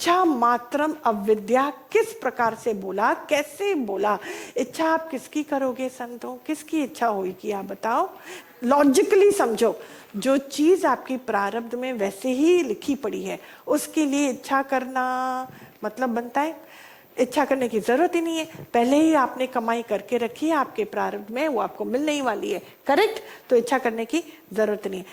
इच्छा मात्रम अविद्या किस प्रकार से बोला, कैसे बोला? इच्छा आप किसकी करोगे संतों? किसकी इच्छा होगी आप बताओ? लॉजिकली समझो, जो चीज आपकी प्रारब्ध में वैसे ही लिखी पड़ी है उसके लिए इच्छा करना मतलब बनता है? इच्छा करने की जरूरत ही नहीं है, पहले ही आपने कमाई करके रखी है आपके प्रारब्ध में, वो आपको मिलने ही वाली है, करेक्ट? तो इच्छा करने की जरूरत नहीं है।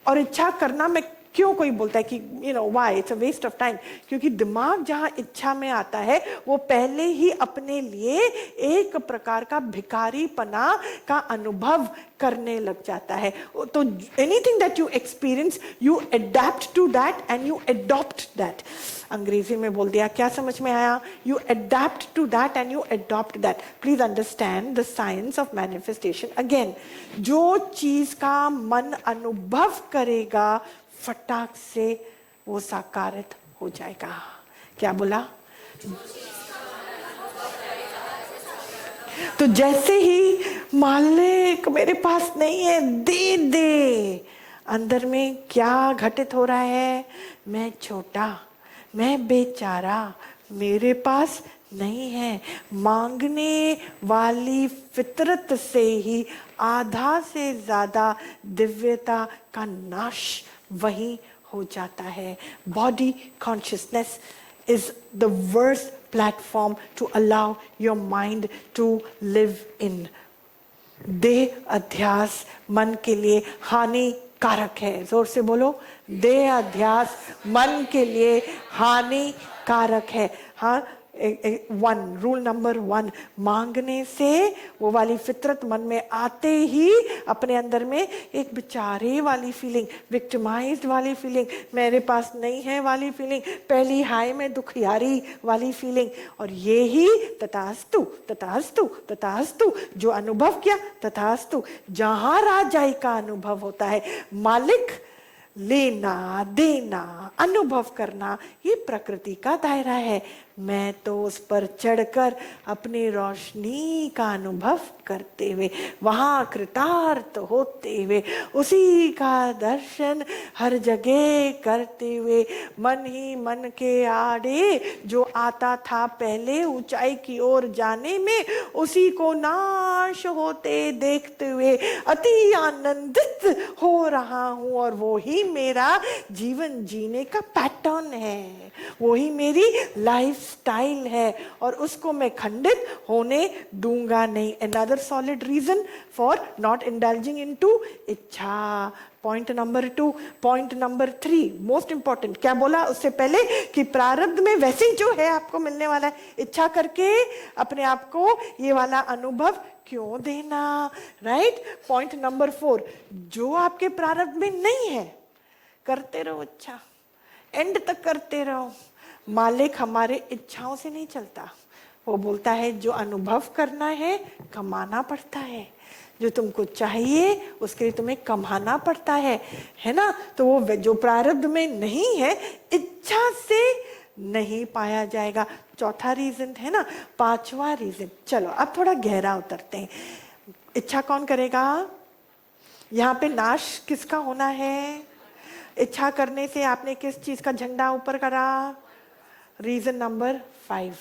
और इच्छा करना में क्यों कोई बोलता है कि why it's a waste of time? क्योंकि दिमाग जहां इच्छा में आता है वो पहले ही अपने लिए एक प्रकार का भिखारीपना का अनुभव करने लग जाता है। तो anything that you experience you adapt to that and you adopt that. Angrezi में बोल दिया, क्या समझ में आया? You adapt to that and you adopt that. Please understand the science of manifestation again. जो चीज का मन अनुभव करेगा फटाक से वो साकारित हो जाएगा। क्या बोला? तो जैसे ही मालिक मेरे पास नहीं है, दे दे, अंदर में क्या घटित हो रहा है? मैं छोटा, मैं बेचारा, मेरे पास नहीं है। मांगने वाली फितरत से ही आधा से ज्यादा दिव्यता का नाश वही हो जाता है। Body consciousness is the worst platform to allow your mind to live in. देह अध्यास मन के लिए हानिकारक है। जोर से बोलो, देह अध्यास मन के लिए हानिकारक है। हाँ, रूल नंबर 1, मांगने से वो वाली फितरत मन में आते ही अपने अंदर में एक बेचारे वाली फीलिंग, विक्टिमाइज्ड वाली फीलिंग, मेरे पास नहीं है वाली फीलिंग, पहली हाय में दुखियारी वाली फीलिंग, और ये ही तथास्तु तथास्तु तथास्तु जो अनुभव किया तथास्तु। जहां राजाई का अनुभव होता है, मालिक लेना देना अनुभव करना, ये प्रकृति का दायरा है। मैं तो उस पर चढ़कर अपनी रोशनी का अनुभव करते हुए, वहां कृतार्थ होते हुए, उसी का दर्शन हर जगह करते हुए, मन ही मन के आड़े जो आता था पहले ऊंचाई की ओर जाने में, उसी को नाश होते देखते हुए अति आनंदित हो रहा हूं। और वो ही मेरा जीवन जीने का पैटर्न है, वो ही मेरी लाइफ स्टाइल है, और उसको मैं खंडित होने दूंगा नहीं। Another solid reason for not indulging into इच्छा। Point number 2। Point number 3 most important, क्या बोला उससे पहले? कि प्रारब्ध में वैसे ही जो है आपको मिलने वाला है, इच्छा करके अपने आप को ये वाला अनुभव क्यों देना? राइट। पॉइंट नंबर 4, जो आपके प्रारब्ध में नहीं है, करते रहो इच्छा, एंड तक करते रहो। मालिक हमारे इच्छाओं से नहीं चलता, वो बोलता है जो अनुभव करना है कमाना पड़ता है, जो तुमको चाहिए उसके लिए तुम्हें कमाना पड़ता है ना? तो वो जो प्रारब्ध में नहीं है, इच्छा से नहीं पाया जाएगा। चौथा रीजन है ना। 5वां रीजन, चलो अब थोड़ा गहरा उतरते हैं। इच्छा कौन करेगा? यहाँ पे नाश किसका होना है? इच्छा करने से आपने किस चीज का झंडा ऊपर करा? रीजन नंबर 5,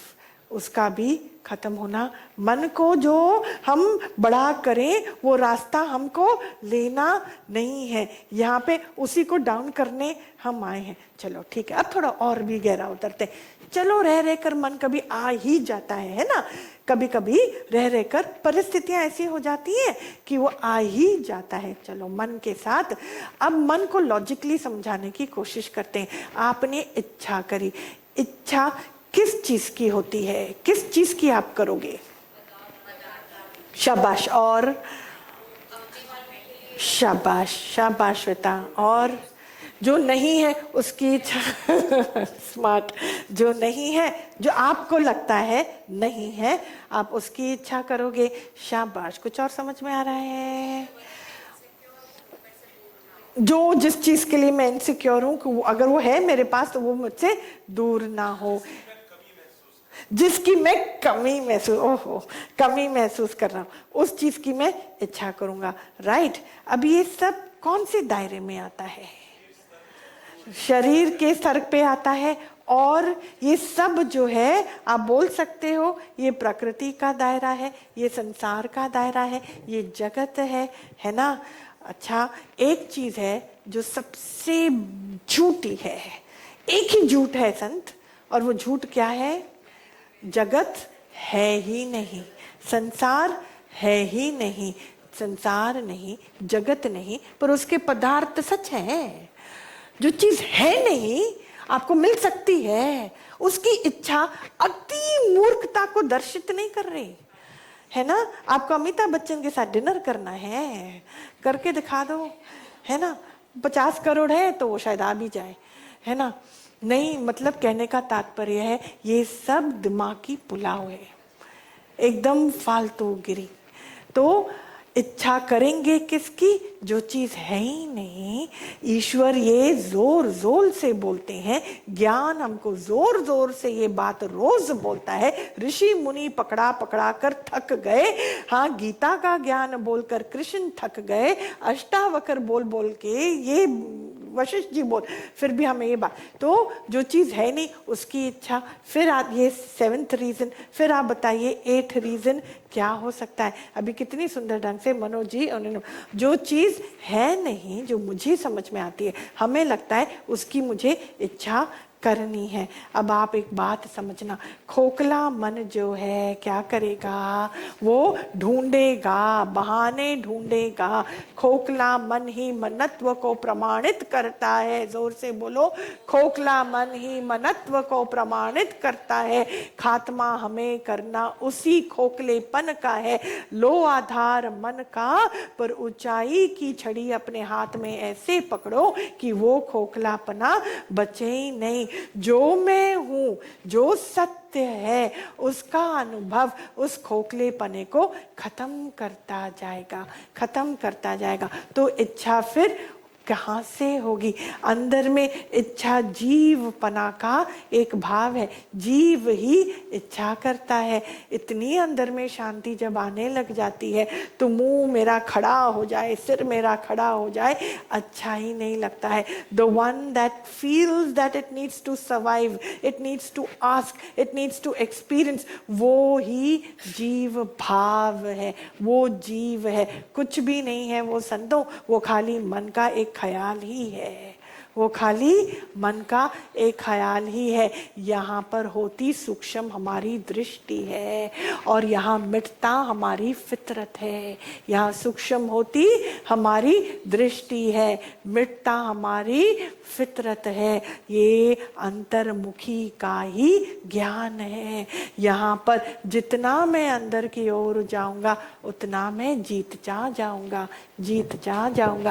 उसका भी खत्म होना। मन को जो हम बड़ा करें वो रास्ता हमको लेना नहीं है, यहाँ पे उसी को डाउन करने हम आए हैं। चलो ठीक है, अब थोड़ा और भी गहरा उतरते हैं। चलो रह रहकर मन कभी आ ही जाता है ना? कभी कभी रह रहकर परिस्थितियां ऐसी हो जाती हैं कि वो आ ही जाता है। चलो मन के साथ अब मन को लॉजिकली समझाने की कोशिश करते हैं। आपने इच्छा करी, इच्छा किस चीज की होती है? किस चीज की आप करोगे? शाबाश, और शाबाश शाबाश श्वेता। और जो नहीं है उसकी इच्छा स्मार्ट। जो नहीं है, जो आपको लगता है नहीं है, आप उसकी इच्छा करोगे। शाबाश। कुछ और समझ में आ रहा है? जो जिस चीज के लिए मैं इनसिक्योर हूं, अगर वो है मेरे पास तो वो मुझसे दूर ना हो। जिसकी मैं कमी महसूस कर रहा हूं, उस चीज की मैं इच्छा करूंगा। राइट। अब ये सब कौन से दायरे में आता है? शरीर के स्तर पे आता है और ये सब जो है आप बोल सकते हो ये प्रकृति का दायरा है, ये संसार का दायरा है, ये जगत है ना। अच्छा, एक चीज है जो सबसे झूठी है, एक ही झूठ है संत, और वो झूठ क्या है? जगत है ही नहीं, संसार है ही नहीं, संसार नहीं, जगत नहीं, पर उसके पदार्थ सच हैं। जो चीज है नहीं आपको मिल सकती है, उसकी इच्छा अति मूर्खता को दर्शित नहीं कर रही है ना। आपको अमिताभ बच्चन के साथ डिनर करना है, करके दिखा दो, है ना। 50 करोड़ है तो वो शायद आ भी जाए, है ना। नहीं, मतलब कहने का तात्पर्य है ये सब दिमागी पुलाव है, एकदम फालतू गिरी। तो इच्छा करेंगे किसकी? जो चीज है ही नहीं। ईश्वर ये जोर जोर से बोलते हैं, ज्ञान हमको जोर जोर से ये बात रोज बोलता है। ऋषि मुनि पकड़ा पकड़ा कर थक गए। हाँ, गीता का ज्ञान बोलकर कृष्ण थक गए, अष्टावक्र बोल बोल के ये वशिष्ठ जी बोल, फिर भी हमें ये बात। तो जो चीज है नहीं उसकी इच्छा। फिर आप ये 7th रीजन, फिर आप बताइए 8th रीजन क्या हो सकता है। अभी कितनी सुंदर ढंग से मनोज जी उन्होंने, जो चीज है नहीं, जो मुझे समझ में आती है, हमें लगता है उसकी मुझे इच्छा करनी है। अब आप एक बात समझना, खोखला मन जो है क्या करेगा? वो ढूंढेगा, बहाने ढूंढेगा। खोखला मन ही मनत्व को प्रमाणित करता है। जोर से बोलो, खोखला मन ही मनत्व को प्रमाणित करता है। खात्मा हमें करना उसी खोखलेपन का है। लो आधार मन का, पर ऊंचाई की छड़ी अपने हाथ में ऐसे पकड़ो कि वो खोखलापना बचे ही नहीं। जो मैं हूं, जो सत्य है, उसका अनुभव उस खोखलेपने को खत्म करता जाएगा, खत्म करता जाएगा। तो इच्छा फिर कहाँ से होगी? अंदर में इच्छा जीवपना का एक भाव है, जीव ही इच्छा करता है। इतनी अंदर में शांति जब आने लग जाती है तो मुंह मेरा खड़ा हो जाए, सिर मेरा खड़ा हो जाए, अच्छा ही नहीं लगता है। The one that feels that it needs to survive, it needs to ask, it needs to experience, वो ही जीव भाव है, वो जीव है, कुछ भी नहीं है वो संतों। वो खाली मन का एक ख्याल ही है, वो खाली मन का एक ख्याल ही है। यहाँ पर होती सूक्ष्म हमारी दृष्टि है, और यहाँ मिटता हमारी फितरत है। यहाँ सूक्ष्म होती हमारी दृष्टि है, मिटता हमारी फितरत है। ये अंतर्मुखी का ही ज्ञान है। यहाँ पर जितना मैं अंदर की ओर जाऊंगा उतना मैं जीत जा जाऊंगा, जीत जा जाऊंगा।